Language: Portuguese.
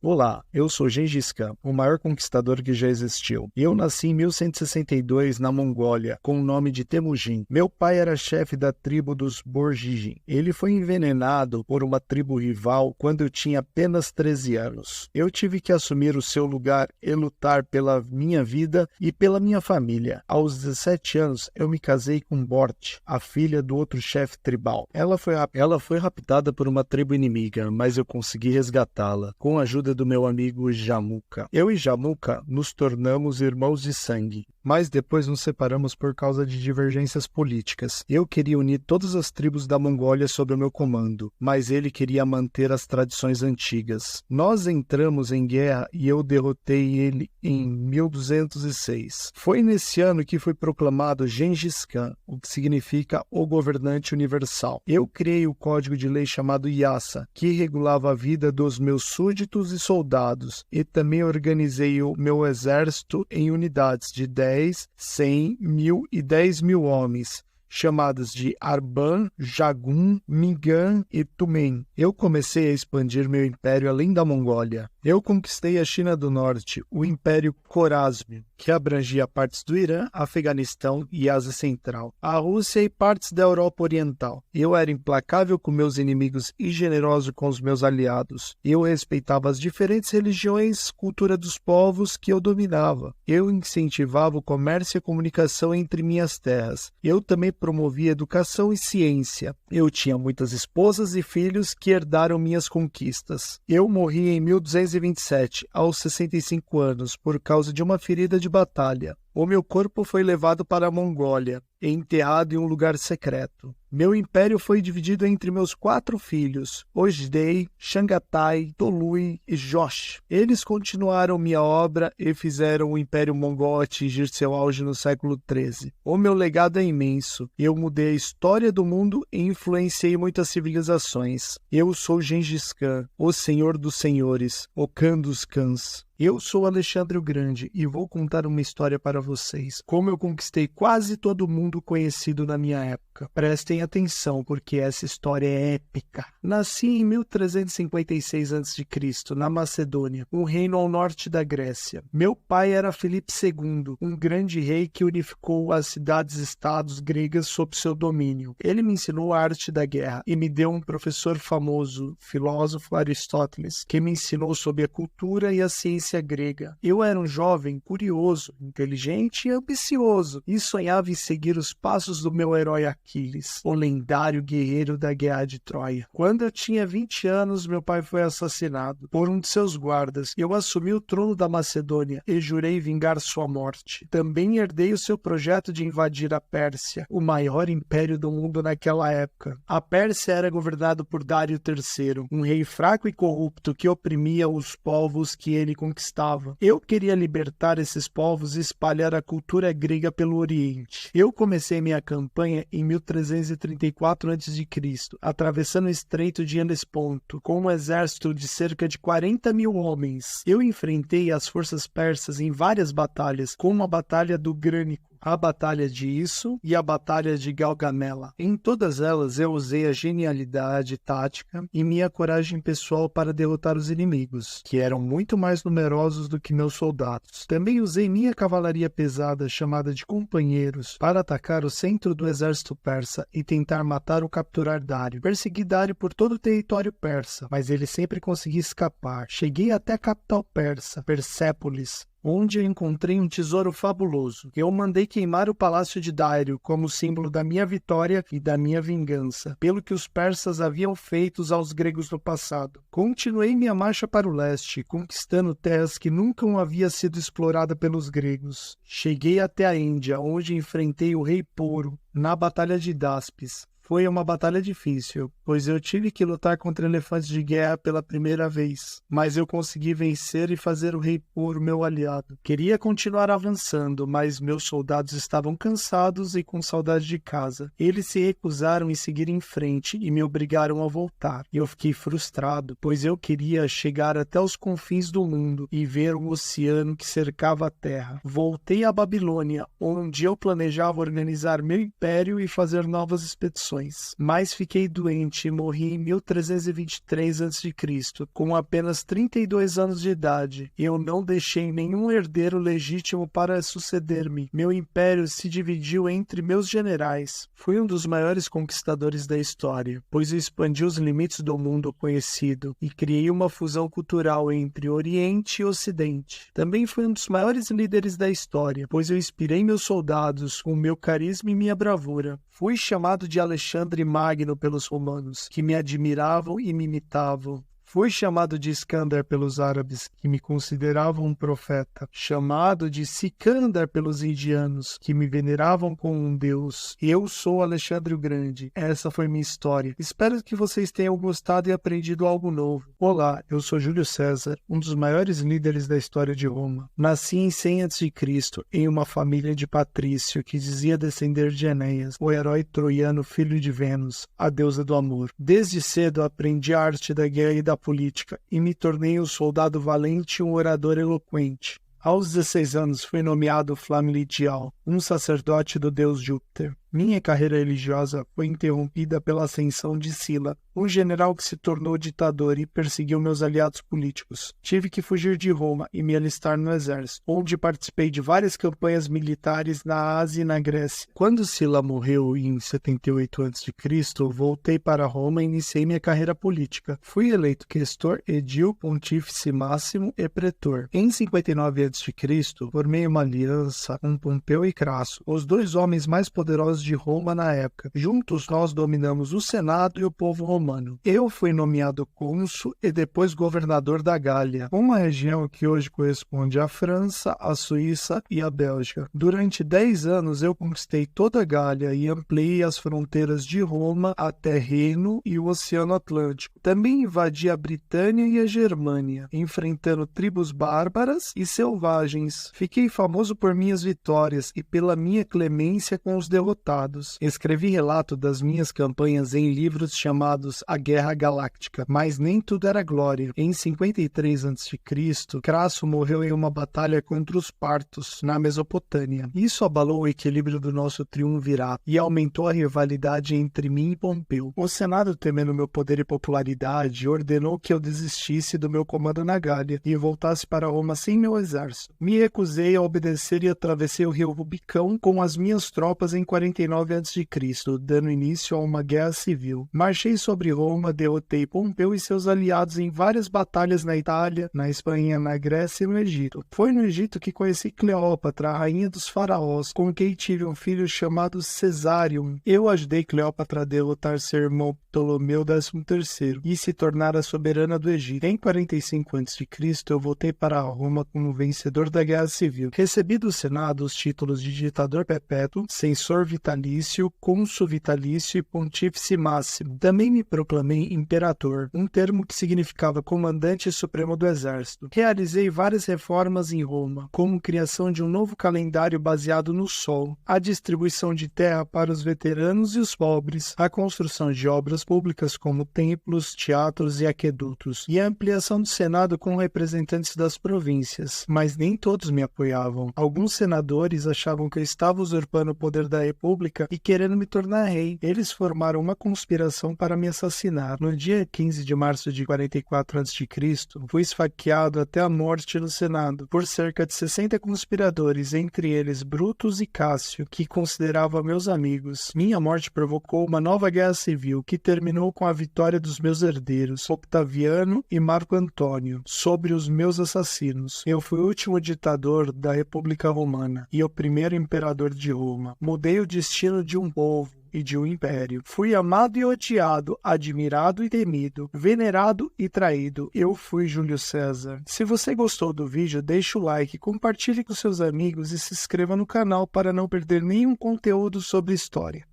Olá, eu sou Gengis Khan, o maior conquistador que já existiu. Eu nasci em 1162 na Mongólia, com o nome de Temujin. Meu pai era chefe da tribo dos Borjigin. Ele foi envenenado por uma tribo rival quando eu tinha apenas 13 anos. Eu tive que assumir o seu lugar e lutar pela minha vida e pela minha família. Aos 17 anos, eu me casei com Bort, a filha do outro chefe tribal. Ela foi raptada por uma tribo inimiga, mas eu consegui resgatá-la, com a ajuda do meu amigo Jamuka. Eu e Jamuka nos tornamos irmãos de sangue, mas depois nos separamos por causa de divergências políticas. Eu queria unir todas as tribos da Mongólia sob o meu comando, mas ele queria manter as tradições antigas. Nós entramos em guerra e eu derrotei ele em 1206. Foi nesse ano que foi proclamado Gengis Khan, o que significa o governante universal. Eu criei o código de lei chamado Yasa, que regulava a vida dos meus súditos e soldados, e também organizei o meu exército em unidades de 10, 100, 1000 e 10.000 homens, chamadas de Arban, Jagun, Mingan e Tumen. Eu comecei a expandir meu império além da Mongólia. Eu conquistei a China do Norte, o Império Khorasmio, que abrangia partes do Irã, Afeganistão e Ásia Central, a Rússia e partes da Europa Oriental. Eu era implacável com meus inimigos e generoso com os meus aliados. Eu respeitava as diferentes religiões, cultura dos povos que eu dominava. Eu incentivava o comércio e a comunicação entre minhas terras. Eu também promovia educação e ciência. Eu tinha muitas esposas e filhos que herdaram minhas conquistas. Eu morri em 1227, aos 65 anos, por causa de uma ferida de batalha. O meu corpo foi levado para a Mongólia e enterrado em um lugar secreto. Meu império foi dividido entre meus 4 filhos, Ojdei, Changatai, Tolui e Josh. Eles continuaram minha obra e fizeram o Império Mongol atingir seu auge no século XIII. O meu legado é imenso. Eu mudei a história do mundo e influenciei muitas civilizações. Eu sou Gengis Khan, o Senhor dos Senhores, o Khan dos Khans. Eu sou Alexandre o Grande e vou contar uma história para vocês, como eu conquistei quase todo mundo conhecido na minha época. Prestem atenção, porque essa história é épica. Nasci em 1356 a.C., na Macedônia, um reino ao norte da Grécia. Meu pai era Filipe II, um grande rei que unificou as cidades-estados gregas sob seu domínio. Ele me ensinou a arte da guerra e me deu um professor famoso, filósofo Aristóteles, que me ensinou sobre a cultura e a ciência grega. Eu era um jovem curioso, inteligente e ambicioso, e sonhava em seguir os passos do meu herói Aquiles, o lendário guerreiro da Guerra de Troia. Quando eu tinha 20 anos, meu pai foi assassinado por um de seus guardas. Eu assumi o trono da Macedônia e jurei vingar sua morte. Também herdei o seu projeto de invadir a Pérsia, o maior império do mundo naquela época. A Pérsia era governada por Dário III, um rei fraco e corrupto que oprimia os povos que ele conquistava. Eu queria libertar esses povos e espalhar a cultura grega pelo Oriente. Eu comecei minha campanha em 1334 a.C., atravessando o Estreito de Helesponto, com um exército de cerca de 40.000 homens. Eu enfrentei as forças persas em várias batalhas, como a Batalha do Grânico, a Batalha de Isso e a Batalha de Gaugamela. Em todas elas eu usei a genialidade tática e minha coragem pessoal para derrotar os inimigos, que eram muito mais numerosos do que meus soldados. Também usei minha cavalaria pesada, chamada de companheiros, para atacar o centro do exército persa e tentar matar ou capturar Dário. Persegui Dário por todo o território persa, mas ele sempre conseguia escapar. Cheguei até a capital persa, Persépolis, onde eu encontrei um tesouro fabuloso. Eu mandei queimar o palácio de Dário como símbolo da minha vitória e da minha vingança, pelo que os persas haviam feito aos gregos no passado. Continuei minha marcha para o leste, conquistando terras que nunca haviam sido exploradas pelos gregos. Cheguei até a Índia, onde enfrentei o rei Poro na Batalha de Dáspes. Foi uma batalha difícil, pois eu tive que lutar contra elefantes de guerra pela primeira vez, mas eu consegui vencer e fazer o rei Poro meu aliado. Queria continuar avançando, mas meus soldados estavam cansados e com saudade de casa. Eles se recusaram em seguir em frente e me obrigaram a voltar. Eu fiquei frustrado, pois eu queria chegar até os confins do mundo e ver o oceano que cercava a terra. Voltei à Babilônia, onde eu planejava organizar meu império e fazer novas expedições. Mas fiquei doente doente e morri em 1323 a.C., com apenas 32 anos de idade. Eu não deixei nenhum herdeiro legítimo para suceder-me. Meu império se dividiu entre meus generais. Fui um dos maiores conquistadores da história, pois eu expandi os limites do mundo conhecido e criei uma fusão cultural entre Oriente e Ocidente. Também fui um dos maiores líderes da história, pois eu inspirei meus soldados com meu carisma e minha bravura. Fui chamado de Alexandre Magno pelos romanos, que me admiravam e me imitavam. Fui chamado de Iskandar pelos árabes, que me consideravam um profeta. Chamado de Sikandar pelos indianos, que me veneravam como um deus. Eu sou Alexandre o Grande. Essa foi minha história. Espero que vocês tenham gostado e aprendido algo novo. Olá, eu sou Júlio César, um dos maiores líderes da história de Roma. Nasci em 100 a.C., em uma família de patrício que dizia descender de Enéas, o herói troiano filho de Vênus, a deusa do amor. Desde cedo aprendi a arte da guerra e da política e me tornei um soldado valente e um orador eloquente. Aos 16 anos fui nomeado Flaminidial, um sacerdote do deus Júpiter. Minha carreira religiosa foi interrompida pela ascensão de Sila, um general que se tornou ditador e perseguiu meus aliados políticos. Tive que fugir de Roma e me alistar no exército, onde participei de várias campanhas militares na Ásia e na Grécia. Quando Sila morreu em 78 a.C., voltei para Roma e iniciei minha carreira política. Fui eleito questor, edil, pontífice máximo e pretor. Em 59 a.C., formei uma aliança com Pompeu e Crasso, os dois homens mais poderosos de Roma na época. Juntos nós dominamos o Senado e o povo romano. Eu fui nomeado cônsul e depois governador da Gália, uma região que hoje corresponde à França, à Suíça e à Bélgica. Durante 10 anos eu conquistei toda a Gália e ampliei as fronteiras de Roma até Reno e o Oceano Atlântico. Também invadi a Britânia e a Germânia, enfrentando tribos bárbaras e selvagens. Fiquei famoso por minhas vitórias e pela minha clemência com os derrotados. Escrevi relato das minhas campanhas em livros chamados A Guerra Galáctica, mas nem tudo era glória. Em 53 a.C., Crasso morreu em uma batalha contra os partos, na Mesopotâmia. Isso abalou o equilíbrio do nosso triunvirato e aumentou a rivalidade entre mim e Pompeu. O Senado, temendo meu poder e popularidade, ordenou que eu desistisse do meu comando na Gália e voltasse para Roma sem meu exército. Me recusei a obedecer e atravessei o rio Rubicão com as minhas tropas em 49 a.C., dando início a uma guerra civil. Marchei sobre Roma, derrotei Pompeu e seus aliados em várias batalhas na Itália, na Espanha, na Grécia e no Egito. Foi no Egito que conheci Cleópatra, a rainha dos faraós, com quem tive um filho chamado Cesário. Eu ajudei Cleópatra a derrotar seu irmão Ptolomeu XIII e se tornar a soberana do Egito. Em 45 a.C., eu voltei para Roma como vencedor da guerra civil. Recebi do Senado os títulos de ditador perpétuo, censor vitalício, cônsul vitalício e pontífice máximo. Também me proclamei imperador, um termo que significava comandante supremo do exército. Realizei várias reformas em Roma, como criação de um novo calendário baseado no sol, a distribuição de terra para os veteranos e os pobres, a construção de obras públicas como templos, teatros e aquedutos, e a ampliação do Senado com representantes das províncias. Mas nem todos me apoiavam. Alguns senadores achavam que eu estava usurpando o poder da República e querendo me tornar rei. Eles formaram uma conspiração para me assassinar. No dia 15 de março de 44 a.C., fui esfaqueado até a morte no Senado por cerca de 60 conspiradores, entre eles Brutus e Cássio, que considerava meus amigos. Minha morte provocou uma nova guerra civil, que terminou com a vitória dos meus herdeiros, Octaviano e Marco Antônio, sobre os meus assassinos. Eu fui o último ditador da República Romana e o primeiro imperador de Roma. Mudei o destino de um povo e de um império. Fui amado e odiado, admirado e temido, venerado e traído. Eu fui Júlio César. Se você gostou do vídeo, deixe o like, compartilhe com seus amigos e se inscreva no canal para não perder nenhum conteúdo sobre história.